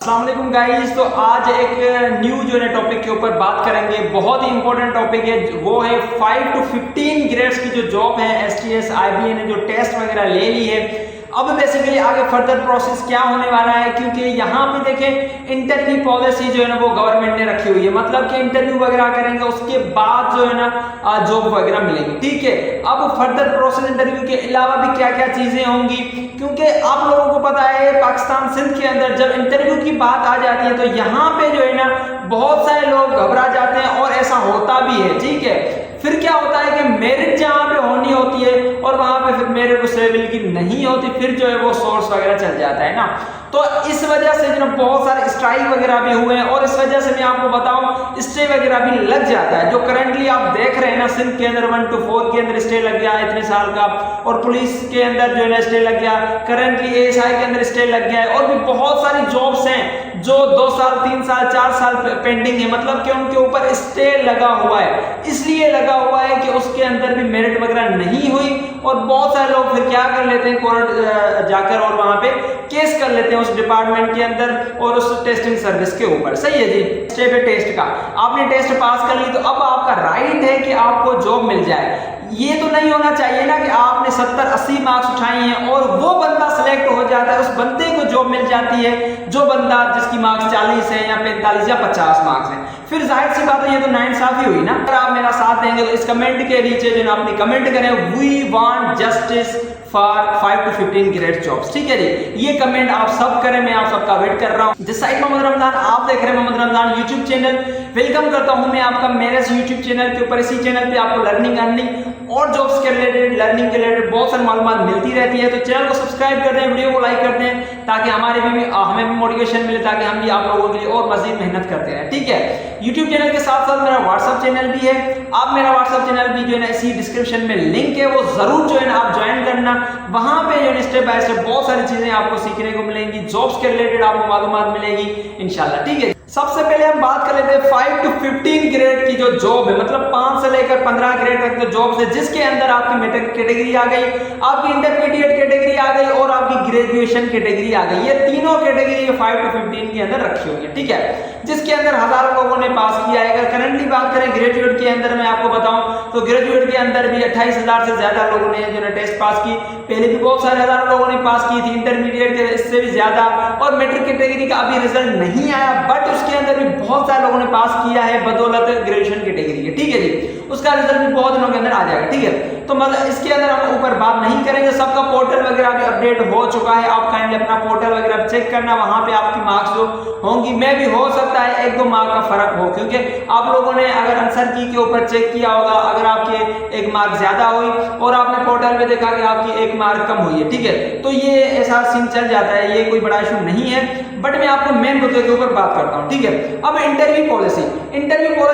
अस्सलाम वालेकुम गाइस। तो आज एक न्यू जो है टॉपिक के ऊपर बात करेंगे। बहुत ही इंपॉर्टेंट टॉपिक है, वो है 5 to 15 ग्रेड्स की जो जॉब है एसटीएस आईबीए ने जो टेस्ट वगैरह ले ली है। अब बेसिकली आगे फर्दर प्रोसेस क्या होने वाला है, क्योंकि यहाँ पे देखें इंटरव्यू पॉलिसी जो है ना वो गवर्नमेंट ने रखी हुई है, मतलब कि इंटरव्यू वगैरह करेंगे उसके बाद जो है ना जॉब वगैरह मिलेगी। ठीक है, अब फर्दर प्रोसेस इंटरव्यू के अलावा भी क्या क्या चीजें होंगी, क्योंकि आप लोगों को पता है पाकिस्तान सिंध के अंदर जब इंटरव्यू की बात आ जाती है तो यहाँ पे जो है ना बहुत सारे लोग घबरा जाते हैं और ऐसा होता भी है। ठीक है, फिर क्या होता है कि मेरिट जहाँ पे होनी होती है और वहां पे फिर मेरिट उस लेवल की नहीं होती, फिर जो है वो सोर्स वगैरह चल जाता है ना। तो इस वजह से जो बहुत सारे स्ट्राइक वगैरह भी हुए हैं और इस वजह से मैं आपको बताऊं स्टे वगैरह भी लग जाता है। जो करंटली आप देख रहे हैं ना सिंध के अंदर 1 to 4 के अंदर स्टे लग गया इतने साल का, और पुलिस के अंदर जो है ना स्टे लग गया, करंटली एएसआई के अंदर स्टे लग गया है, और भी बहुत सारी जॉब्स हैं जो 2 साल 3 साल 4 साल पेंडिंग है, मतलब कि उनके ऊपर स्टे लगा हुआ है। इसलिए लगा हुआ है कि उसके अंदर भी मेरिट वगैरह नहीं हुई, और बहुत सारे लोग फिर क्या कर लेते हैं कोर्ट जाकर और वहां पे केस कर लेते हैं उस डिपार्टमेंट के अंदर और उस टेस्टिंग सर्विस के ऊपर। सही है जी, स्टे पे टेस्ट का आपने टेस्ट पास कर ली तो अब आपका राइट है कि आपको जॉब मिल जाए। ये तो नहीं होना चाहिए ना कि आपने 70-80 मार्क्स उठाए हैं और वो बंदा सिलेक्ट हो जाता है, उस बंदे को जॉब मिल जाती है जो बंदा जिसकी मार्क्स 40 है या 45 या 50 मार्क्स हैं। फिर जाहिर सी बात है ये तो नाइंसाफी हुई ना। अगर आप मेरा साथ देंगे तो इस कमेंट के नीचे जो आपने कमेंट करें we want justice for 5 to 15 grade jobs. ठीक है जी, ये कमेंट आप सब करें, मैं आप सबका वेट कर रहा हूं। जिस साइड मोहम्मद रमजान आप देख रहे हैं Mohammad Ramzan YouTube channel, welcome करता हूं मैं आपका मेरे यूट्यूब चैनल के ऊपर। इसी चैनल पे आपको लर्निंग अर्निंग और जॉब्स के रिलेटेड लर्निंग के रिलेटेड बहुत सारी मालूमात मिलती रहती है। तो चैनल को सब्सक्राइब कर दें, वीडियो को लाइक कर दें, ताकि हमें भी मोटिवेशन मिले, ताकि हम भी आप लोगों के लिए और मजीद मेहनत करते रहें। ठीक है, यूट्यूब चैनल के साथ साथ मेरा व्हाट्सएप चैनल भी है। आप मेरा व्हाट्सएप चैनल भी जो है ना इसी डिस्क्रिप्शन में लिंक है, वो जरूर जो है ना आप ज्वाइन करना। वहां पे जो है स्टेप बाय स्टेप बहुत सारी चीजें आपको सीखने को मिलेंगी, जॉब्स के रिलेटेड आपको मालूमात मिलेगी इंशाल्लाह। ठीक है, सबसे पहले हम बात कर लेते हैं 5 to 15 ग्रेड की जो जॉब है, मतलब 5 से लेकर 15 ग्रेड तक जो जॉब्स है, जिसके अंदर आपकी मेट्रिक कैटेगरी आ गई, आपकी इंटरमीडिएट कैटेगरी आ गई और आपकी ग्रेजुएशन कैटेगरी आ गई। ये तीनों कैटेगरी 5 to 15 के अंदर रखी हुई है। ठीक है, जिसके अंदर हजारों लोगों ने पास किया है। अगर करंटली बात करें ग्रेजुएट के अंदर मैं आपको बताऊं तो ग्रेजुएट के अंदर भी 28,000 से ज्यादा लोगों ने जो है टेस्ट पास की। पहले भी बहुत सारे हजारों लोगों ने पास की थी, इंटरमीडिएट के इससे भी ज्यादा, और मेट्रिक कैटेगरी का अभी रिजल्ट नहीं आया, बट उसके अंदर भी बहुत सारे लोगों ने पास किया है बदौलत ग्रेजुएशन कैटेगरी के। ठीक है जी, उसका रिजल्ट भी बहुत दिनों के अंदर आ जाएगा। ठीक है, तो मतलब इसके अंदर हम ऊपर बात नहीं करेंगे, सबका पोर्टल वगैरह भी अपडेट हो चुका है। आप काइंडली अपना पोर्टल वगैरह चेक करना, वहां पे आपकी मार्क्स जो होंगी, मैं भी हो सकता है 1-2 मार्क का फर्क हो, क्योंकि आप लोगों ने अगर आंसर की के ऊपर चेक किया होगा, अगर आपके 1 मार्क ज्यादा हुई और आपने पोर्टल में देखा कि आपकी 1 मार्क कम हुई है, ठीक है, तो ये ऐसा सीन चल जाता है, ये कोई बड़ा इशू नहीं है। बट मैं आपको मेन मुद्दे के ऊपर बात करता हूं। ठीक है, अब इंटरव्यू पॉलिसी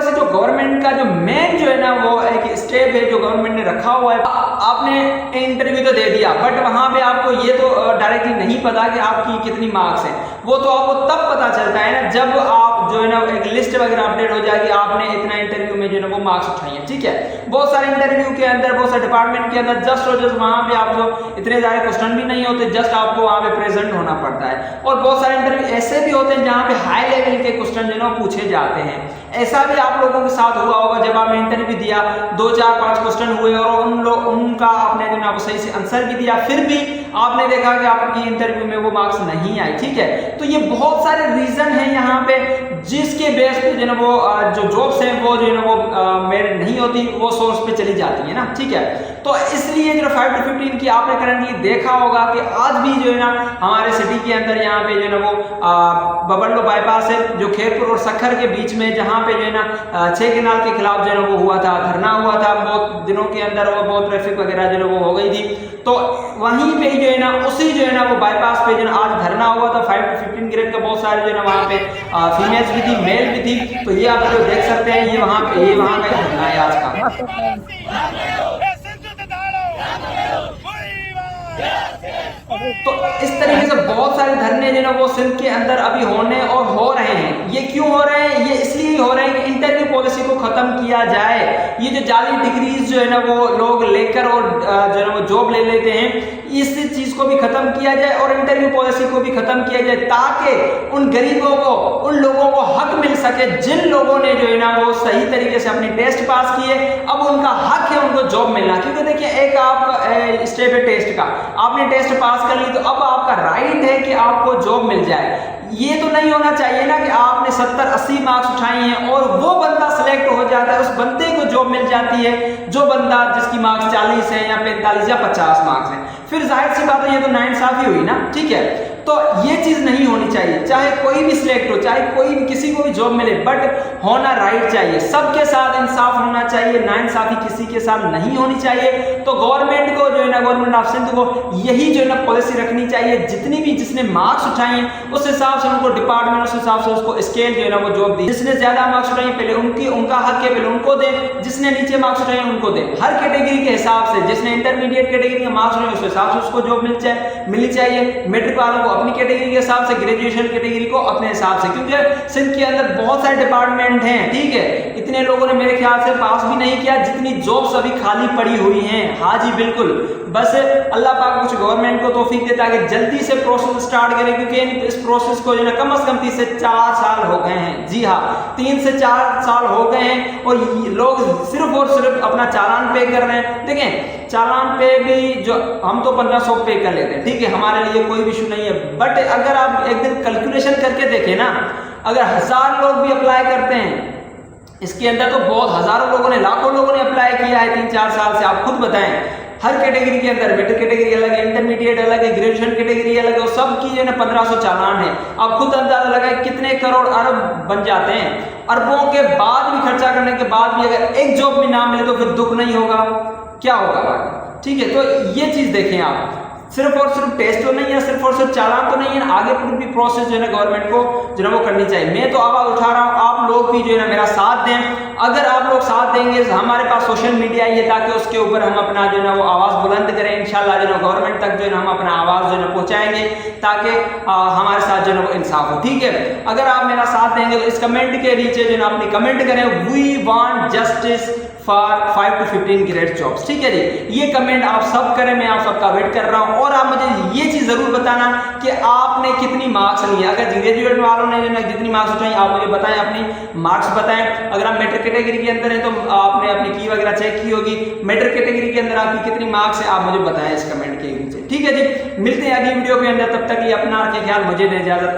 जो गवर्नमेंट का जो मेन जो है ना वो एक स्टेप है जो गवर्नमेंट ने रखा हुआ है। आपने इंटरव्यू तो दे दिया, बट वहां पे आपको ये तो डायरेक्टली नहीं पता कि आपकी कितनी मार्क्स है। वो तो आपको तब पता चलता है ना जब आप जो है ना एक लिस्ट वगैरह अपडेट हो जाएगी, आपने इतना इंटरव्यू में जो है ना वो मार्क्स उठाए हैं। ठीक है, बहुत सारे इंटरव्यू के अंदर, बहुत सारे डिपार्टमेंट के अंदर जस्ट वहां पे आपको इतने ज्यादा क्वेश्चन भी नहीं होते, जस्ट आपको वहां पे प्रेजेंट होना पड़ता है। और बहुत सारे इंटरव्यू ऐसे भी होते हैं जहां पे हाई लेवल के क्वेश्चन जो है पूछे जाते हैं। ऐसा भी आप लोगों के साथ हुआ होगा, जब आपने इंटरव्यू दिया, 2, 4, 5 क्वेश्चन हुए और उनका आपने जो ना सही से आंसर भी दिया, फिर भी आपने देखा कि आपकी इंटरव्यू में वो मार्क्स नहीं आए। ठीक है, तो ये बहुत सारे रीजन है यहाँ पे, जिसके बेस पे जो ना वो जो जॉब्स हैं वो जो है ना वो मेरिट नहीं होती, वो सोर्स पे चली जाती है ना। ठीक है, तो इसलिए जो 5 to 15 की आपने करंटली देखा होगा कि आज भी जो है ना हमारे सिटी के अंदर यहाँ पे जो है ना वो बबल्लो बाईपास है, जो खेरपुर और सखर के बीच में, जहाँ पे जो है ना 6 केनाल के खिलाफ जो है ना वो हुआ था, धरना हुआ था बहुत दिनों के अंदर, वो बहुत ट्रैफिक वगैरह जो है वो हो गई थी। तो वहीं पे जो है ना उसी जो है ना वो बाईपास पे जो है आज धरना हुआ था 5 to 15 ग्रेड का। बहुत सारे जो है ना वहाँ पे फीमेल्स भी थी, मेल भी थी। तो ये आप जो देख सकते हैं, ये वहाँ का धरना है आज का। तो इस तरीके से बहुत सारे धरने जो है वो सिंध के अंदर अभी होने और हो रहे हैं। ये क्यों हो रहे हैं? ये इसलिए हो रहे हैं कि इंटरव्यू पॉलिसी को खत्म किया जाए। ये जो जाली डिग्रीज जो है ना वो लोग लेकर और जो है वो जॉब ले लेते हैं, इस चीज को भी खत्म किया जाए और इंटरव्यू पॉलिसी को भी खत्म किया जाए, ताकि उन गरीबों को, उन लोगों को हक मिल सके जिन लोगों ने जो है ना वो सही तरीके से अपने टेस्ट पास किए, अब उनका हक है उनको जॉब मिलना। क्योंकि देखिए एक आप स्टेप है टेस्ट का, आपने टेस्ट पास कर ली तो अब आपका राइट है कि आपको जॉब मिल जाए। ये तो नहीं होना चाहिए ना कि आपने 70-80 मार्क्स उठाए हैं और वो बंदा सिलेक्ट हो जाता है, उस बंदे को जॉब मिल जाती है जो बंदा जिसकी मार्क्स 40 है या 45 या 50 मार्क्स हैं। फिर जाहिर सी बात है ये तो नाइंसाफी हुई ना, ठीक है। तो ये चीज नहीं होनी चाहिए, चाहे कोई भी सिलेक्ट हो, चाहे कोई भी किसी को भी जॉब मिले, बट होना राइट चाहिए, सबके साथ इंसाफ होना चाहिए, नाइंसाफी किसी के साथ नहीं होनी चाहिए। तो गवर्नमेंट को जो है ना, गवर्नमेंट ऑफ सिंध को यही जो है ना पॉलिसी रखनी चाहिए, जितनी भी जिसने मार्क्स उठाए हैं उस हिसाब से उनको डिपार्टमेंट उस हिसाब से उसको स्केल जो है ना वो जॉब दी। जिसने ज्यादा मार्क्स उठाए पहले उनका हक है, पहले उनको दे, जिसने नीचे मार्क्स उठाए उनको दे, हर कैटेगरी के हिसाब से। जिसने इंटरमीडिएट कैटेगरी के मार्क्स उठाए उस हिसाब से उसको जॉब मिलनी चाहिए, मैट्रिक वालों को अपनी कैटेगरी के हिसाब से, ग्रेजुएशन कैटेगरी को अपने हिसाब से। क्योंकि सिंध के अंदर बहुत सारे डिपार्टमेंट हैं, ठीक है, इतने लोगों ने मेरे ख्याल से पास भी नहीं किया जितनी जॉब्स अभी खाली पड़ी हुई हैं। हाँ जी बिल्कुल, बस अल्लाह पाक कुछ गवर्नमेंट को तौफीक देता है कि जल्दी से प्रोसेस स्टार्ट करें, क्योंकि इस प्रोसेस को जो है कम से कम 3 से 4 साल हो गए हैं। जी हाँ, 3 से 4 साल हो गए हैं और लोग सिर्फ और सिर्फ अपना चालान पे कर रहे हैं। देखें, चालान पे भी जो हम तो 1500 पे कर लेते हैं, ठीक है, हमारे लिए कोई इशू नहीं है। बट अगर आप एक दिन कैलकुलेशन करके देखें ना, अगर 1000 लोग भी अप्लाई करते हैं इसके अंदर, तो बहुत हजारों लोगों ने, लाखों लोगों ने अप्लाई किया है 3-4 साल से। आप खुद बताएं, हर कैटेगरी के अंदर मैट्रिक कैटेगरी अलग है, इंटरमीडिएट अलग है, ग्रेजुएशन कैटेगरी अलग है, और सबकी जो है ना 1500 चालान है। आप खुद अंदाजा लगाएं कितने करोड़ अरब बन जाते हैं। अरबों के बाद भी खर्चा करने के बाद भी अगर एक जॉब भी ना मिले तो फिर दुख नहीं होगा? क्या होगा बाकी? ठीक है, तो ये चीज देखें आप, सिर्फ और सिर्फ टेस्ट तो नहीं है, सिर्फ और सिर्फ चालान तो नहीं है, आगे पूरी प्रोसेस जो है ना गवर्नमेंट को जो है वो करनी चाहिए। मैं तो आवाज उठा रहा हूँ, आप लोग भी जो है ना मेरा साथ दें। अगर आप लोग साथ देंगे तो हमारे पास सोशल मीडिया ही है, ताकि उसके ऊपर हम अपना जो है ना वो आवाज बुलंद करें। इंशाल्लाह जो है ना गवर्नमेंट तक जो है ना हम अपना आवाज जो है ना पहुंचाएंगे, ताकि हमारे साथ जो है ना वो इंसाफ हो। ठीक है, अगर आप मेरा साथ देंगे तो इस कमेंट के नीचे जो है ना अपनी कमेंट करें, we want justice for 5 to 15 grade jobs. ठीक है जी, ये कमेंट आप सब करें, मैं आप सबका वेट कर रहा हूं। और आप मुझे ये चीज जरूर बताना कि आपने कितनी मार्क्स ली है। अगर ग्रेजुएट वालों ने जितनी मार्क्स उठाई आप मुझे बताएं, अपनी मार्क्स बताएं। अगर आप मैट्रिक कैटेगरी के अंदर हैं तो आपने अपनी की वगैरह चेक की होगी, मैट्रिक कैटेगरी के अंदर आपकी कितनी मार्क्स है आप मुझे बताएं इस कमेंट के नीचे। ठीक है जी, मिलते हैं अगली वीडियो के अंदर, तब तक ये अपना रखें ख्याल, मुझे दे इजाजत।